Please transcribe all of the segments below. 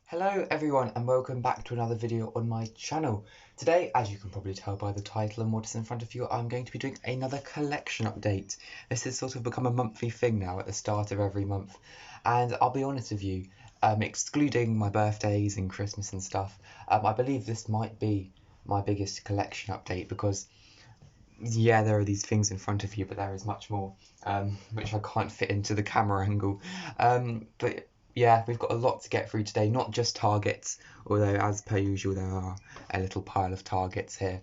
Hello everyone and welcome back to another video on my channel. Today, as you can probably tell by the title and what is in front of you, I'm going to be doing another collection update. This has sort of become a monthly thing now at the start of every month. And I'll be honest with you, excluding my birthdays and Christmas and stuff, I believe this might be my biggest collection update because yeah, there are these things in front of you, but there is much more, which I can't fit into the camera angle. But yeah, we've got a lot to get through today, not just targets, although as per usual there are a little pile of targets here.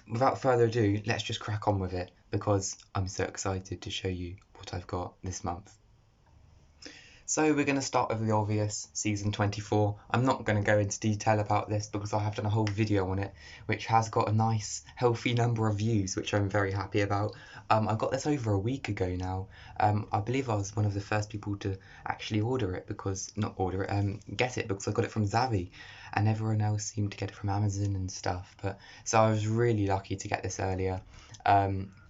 Without further ado, let's just crack on with it, because I'm so excited to show you what I've got this month. So we're going to start with the obvious, season 24. I'm not going to go into detail about this because I have done a whole video on it, which has got a nice, healthy number of views, which I'm very happy about. I got this over a week ago now. I believe I was one of the first people to actually get it because I got it from Zavvi, and everyone else seemed to get it from Amazon and stuff. So I was really lucky to get this earlier.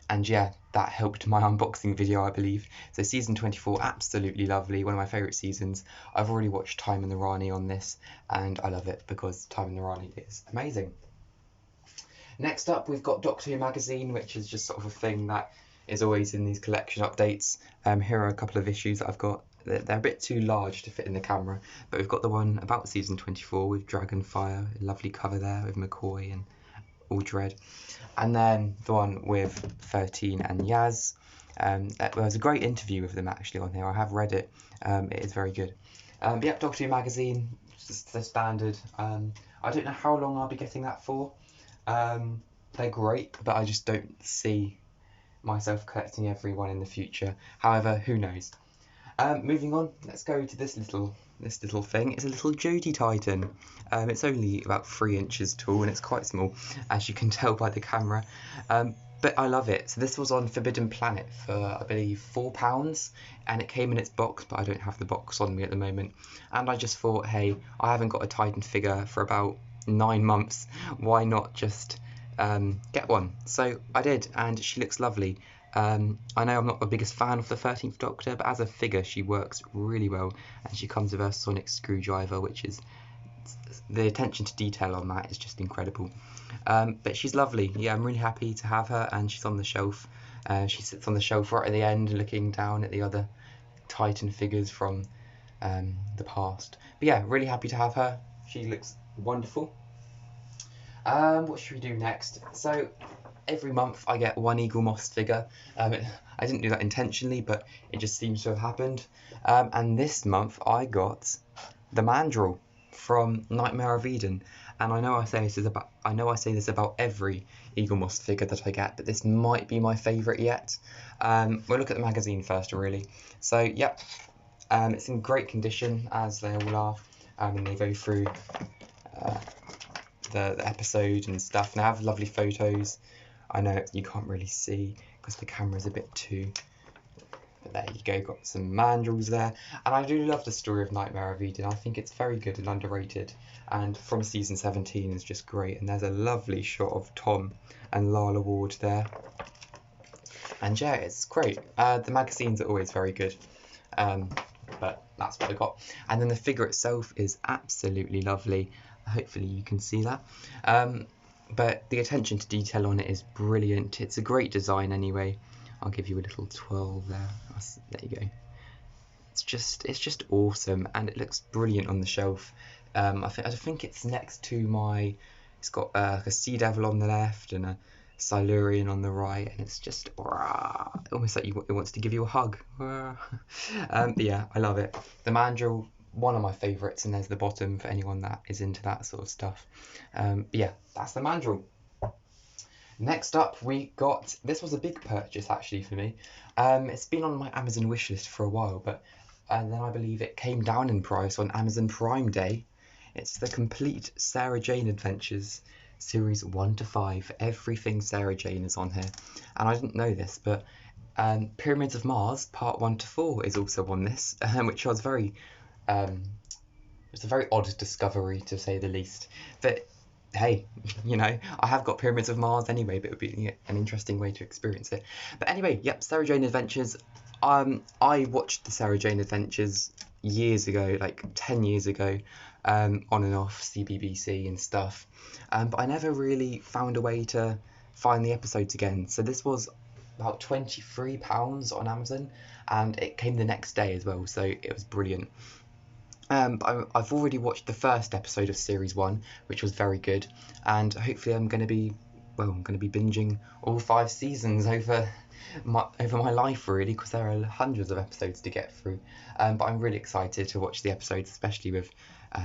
And yeah, that helped my unboxing video, I believe. So season 24, absolutely lovely, one of my favourite seasons. I've already watched Time and the Rani on this, and I love it because Time and the Rani is amazing. Next up, we've got Doctor Who magazine, which is just sort of a thing that is always in these collection updates. Here are a couple of issues that I've got. They're a bit too large to fit in the camera, but we've got the one about season 24 with Dragonfire, a lovely cover there with McCoy and Aldred, and then the one with 13 and Yaz. There's a great interview with them actually on here. I have read it. It is very good. But yeah, Doctor Who magazine, just the standard. I don't know how long I'll be getting that for. They're great, but I just don't see myself collecting every one in the future. However, who knows? Moving on, let's go to this little thing. It's a little Jodie Titan. It's only about 3 inches tall and it's quite small, as you can tell by the camera. But I love it. So this was on Forbidden Planet for, I believe, £4, and it came in its box, but I don't have the box on me at the moment. And I just thought, hey, I haven't got a Titan figure for about 9 months. Why not just get one? So I did, and she looks lovely. I know I'm not the biggest fan of the 13th Doctor, but as a figure she works really well, and she comes with her sonic screwdriver, which is, the attention to detail on that is just incredible. But she's lovely. Yeah, I'm really happy to have her, and she's on the shelf. She sits on the shelf right at the end looking down at the other Titan figures from the past. But yeah, really happy to have her. She looks wonderful. What should we do next? So every month I get one Eaglemoss figure. I didn't do that intentionally, but it just seems to have happened. And this month I got the Mandrill from Nightmare of Eden. And I know I say this about every Eaglemoss figure that I get, but this might be my favourite yet. We'll look at the magazine first, really. So yep, it's in great condition, as they all are, and they go through the episode and stuff, and I have lovely photos. I know you can't really see because the camera's a bit too, but there you go, got some Mandrills there. And I do love the story of Nightmare of Eden. I think it's very good and underrated, and from season 17 is just great. And there's a lovely shot of Tom and Lala Ward there, and yeah, it's great. The magazines are always very good, but that's what I got. And then the figure itself is absolutely lovely. Hopefully you can see that. But the attention to detail on it is brilliant. It's a great design anyway. I'll give you a little 12 there. There you go. It's just awesome, and it looks brilliant on the shelf. I think it's next to my. It's got a Sea Devil on the left and a Silurian on the right, and it's just almost like it wants to give you a hug. But yeah, I love it. The Mandrill, one of my favourites, and there's the bottom for anyone that is into that sort of stuff. But yeah, that's the Mandrill. Next up, we got, this was a big purchase actually for me. It's been on my Amazon wishlist for a while, but then I believe it came down in price on Amazon Prime Day. It's the complete Sarah Jane Adventures, series 1 to 5. Everything Sarah Jane is on here, and I didn't know this, but Pyramids of Mars part 1 to 4 is also on this, which was very it's a very odd discovery, to say the least. But hey, you know, I have got Pyramids of Mars anyway, but it would be an interesting way to experience it. But anyway, yep, Sarah Jane Adventures. I watched the Sarah Jane Adventures years ago, like 10 years ago, on and off CBBC and stuff. But I never really found a way to find the episodes again. So this was about £23 on Amazon, and it came the next day as well, so it was brilliant. But I've already watched the first episode of series 1, which was very good, and hopefully I'm going to be binging all 5 seasons over my life, really, because there are hundreds of episodes to get through. But I'm really excited to watch the episodes, especially with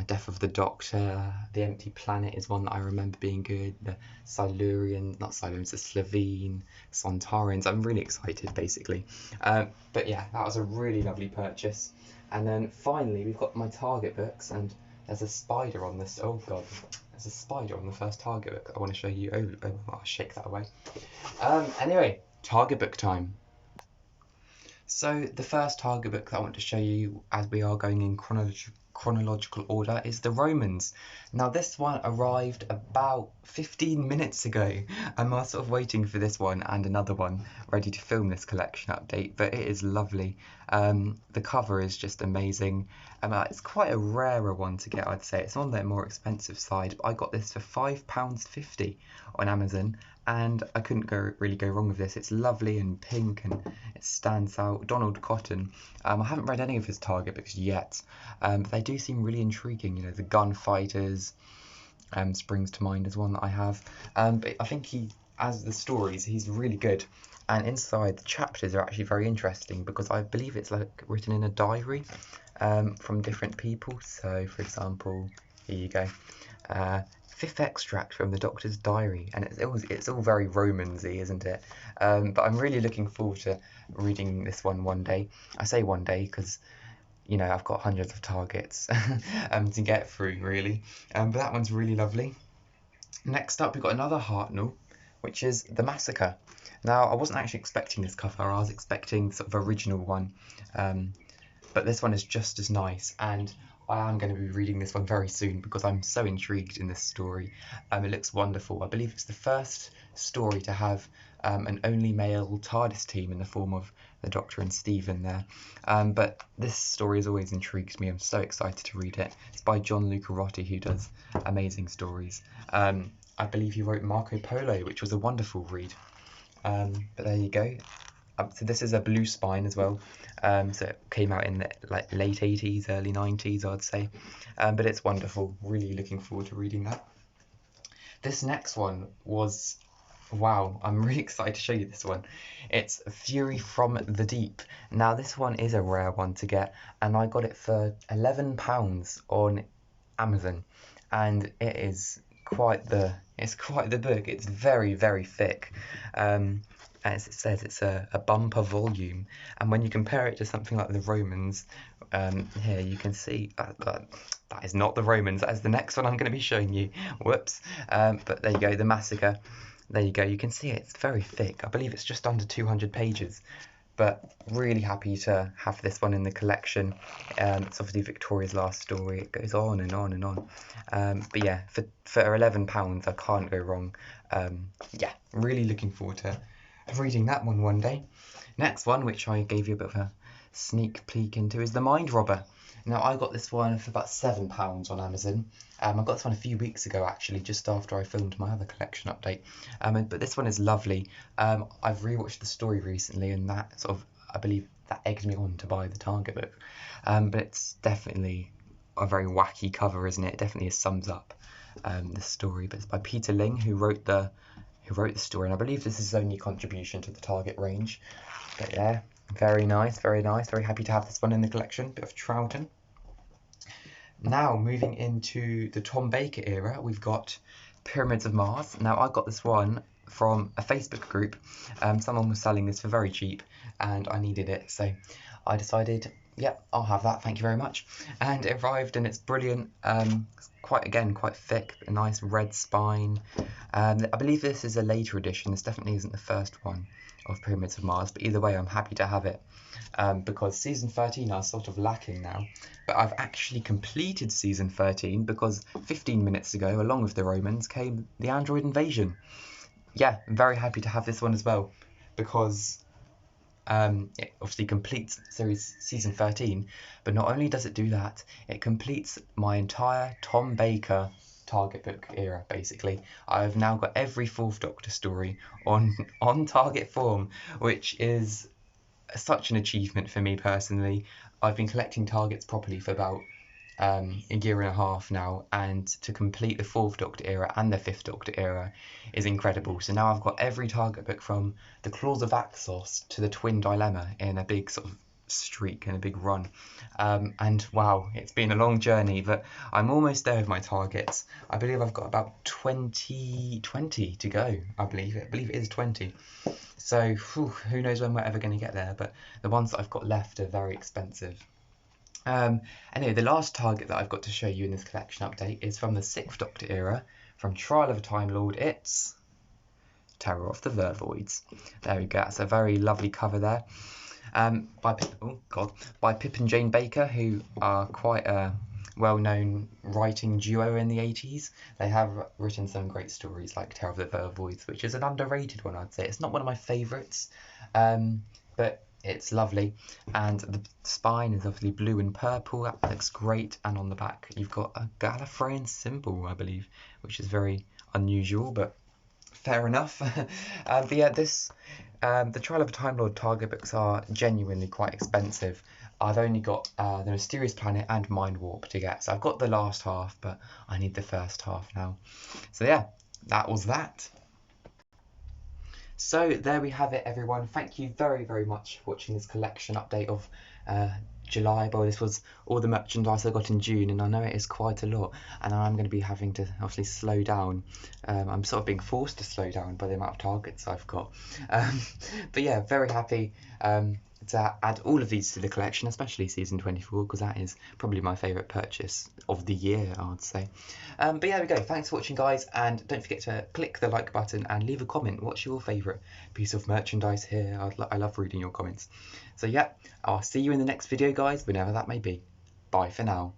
Death of the Doctor. The Empty Planet is one that I remember being good. The not Silurians, the Slovene, Sontarans. I'm really excited, basically. But yeah, that was a really lovely purchase. And then finally, we've got my Target books, and there's a spider on this. Oh god, there's a spider on the first Target book. I want to show you. Oh, I'll shake that away. Anyway, Target book time. So the first Target book that I want to show you, as we are going in chronological order, is The Romans. Now this one arrived about 15 minutes ago. I'm sort of waiting for this one and another one ready to film this collection update, but it is lovely. The cover is just amazing. It's quite a rarer one to get, I'd say. It's on the more expensive side, but I got this for £5.50 on Amazon, and I couldn't really go wrong with this. It's lovely and pink, and it stands out. Donald Cotton. I haven't read any of his Target books yet, but they do seem really intriguing. You know, the Gunfighters springs to mind as one that I have. But I think as the stories, he's really good. And inside, the chapters are actually very interesting, because I believe it's like written in a diary from different people. So, for example, here you go. Fifth extract from the Doctor's diary, and it's all very Romans-y, isn't it? But I'm really looking forward to reading this one day. I say one day because, you know, I've got hundreds of Targets to get through, really. But that one's really lovely. Next up, we've got another Hartnell, which is The Massacre. Now, I wasn't actually expecting this cover. I was expecting sort of original one, but this one is just as nice, and I am going to be reading this one very soon because I'm so intrigued in this story. It looks wonderful. I believe it's the first story to have an only male TARDIS team in the form of the Doctor and Stephen there. But this story has always intrigued me. I'm so excited to read it. It's by John Lucarotti, who does amazing stories. I believe he wrote Marco Polo, which was a wonderful read. But there you go. So this is a blue spine as well. So it came out in the late 80s, early 90s, I'd say. But it's wonderful. Really looking forward to reading that. This next one was, wow, I'm really excited to show you this one. It's Fury from the Deep. Now this one is a rare one to get, and I got it for £11 on Amazon, and it is quite the book. It's very, very thick. As it says, it's a bumper volume, and when you compare it to something like the Romans, here you can see that is not the Romans. That is the next one I'm going to be showing you. Whoops. But there you go, The Massacre. There you go. You can see it's very thick. I believe it's just under 200 pages. But really happy to have this one in the collection. It's obviously Victoria's last story. It goes on and on and on. But yeah, for £11, I can't go wrong. Yeah, really looking forward to reading that one day. Next one, which I gave you a bit of a sneak peek into, is The Mind Robber. Now, I got this one for about £7 on Amazon. I got this one a few weeks ago, actually, just after I filmed my other collection update. But this one is lovely. I've rewatched the story recently, and that sort of, I believe, that egged me on to buy the Target book. But it's definitely a very wacky cover, isn't it? It definitely sums up the story. But it's by Peter Ling, who wrote the story, and I believe this is his only contribution to the Target range. But yeah, very nice, very nice. Very happy to have this one in the collection. Bit of Troughton. Now, moving into the Tom Baker era, we've got Pyramids of Mars. Now, I got this one from a Facebook group. Someone was selling this for very cheap, and I needed it, so I decided, yep, I'll have that, thank you very much. And it arrived, and it's brilliant. Quite thick, a nice red spine. I believe this is a later edition. This definitely isn't the first one of Pyramids of Mars, but either way, I'm happy to have it. Because season 13 are sort of lacking now, but I've actually completed season 13 because 15 minutes ago, along with the Romans, came the Android Invasion. Yeah, I'm very happy to have this one as well, because It obviously completes season 13, but not only does it do that, it completes my entire Tom Baker Target book era. Basically, I've now got every Fourth Doctor story on Target form, which is such an achievement for me personally. I've been collecting Targets properly for about a year and a half now, and to complete the Fourth Doctor era and the Fifth Doctor era is incredible. So now I've got every Target book from the Claws of Axos to the Twin Dilemma in a big sort of streak and a big run. And wow, it's been a long journey, but I'm almost there with my targets. I believe I've got about 20 to go. I believe it is 20. So who knows when we're ever going to get there, but the ones that I've got left are very expensive. Anyway, the last Target that I've got to show you in this collection update is from the Sixth Doctor era, from Trial of a Time Lord. It's Terror of the Vervoids. There we go. That's a very lovely cover there. By Pip and Jane Baker, who are quite a well-known writing duo in the 80s. They have written some great stories like Terror of the Vervoids, which is an underrated one, I'd say. It's not one of my favourites, but it's lovely, and the spine is obviously blue and purple. That looks great, and on the back you've got a Gallifreyan symbol, I believe, which is very unusual, but fair enough. But yeah, the Trial of a Time Lord Target books are genuinely quite expensive. I've only got the Mysterious Planet and Mind Warp to get, so I've got the last half, but I need the first half now. So yeah, that was that. So there we have it, everyone. Thank you very, very much for watching this collection update of July. But this was all the merchandise I got in June, and I know it is quite a lot, and I'm going to be having to obviously slow down. I'm sort of being forced to slow down by the amount of targets I've got. But yeah, very happy to add all of these to the collection, especially season 24, because that is probably my favourite purchase of the year, I would say. But yeah, there we go. Thanks for watching, guys, and don't forget to click the like button and leave a comment. What's your favourite piece of merchandise here? I love reading your comments. So yeah, I'll see you in the next video, guys, whenever that may be. Bye for now.